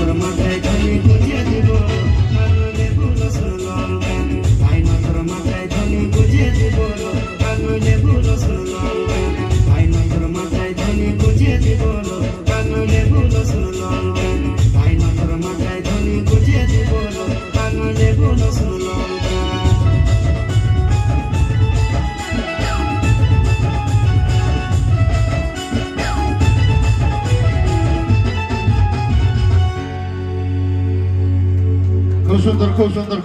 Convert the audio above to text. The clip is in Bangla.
তোর মাথায় ধনি গুজে দিব কানু লেবু রসুন লঙ্কা আই না তোর মাথায় ধনি গুজে দিব কানু লেবু রসুন লঙ্কা আই না তোর মাথায় ধনি গুজে দিব কানু লেবু রসুন লঙ্কা আই না তোর মাথায় ধনি গুজে দিব কানু লেবু রসুন লঙ্কা খুব সুন্দর খুব সুন্দর।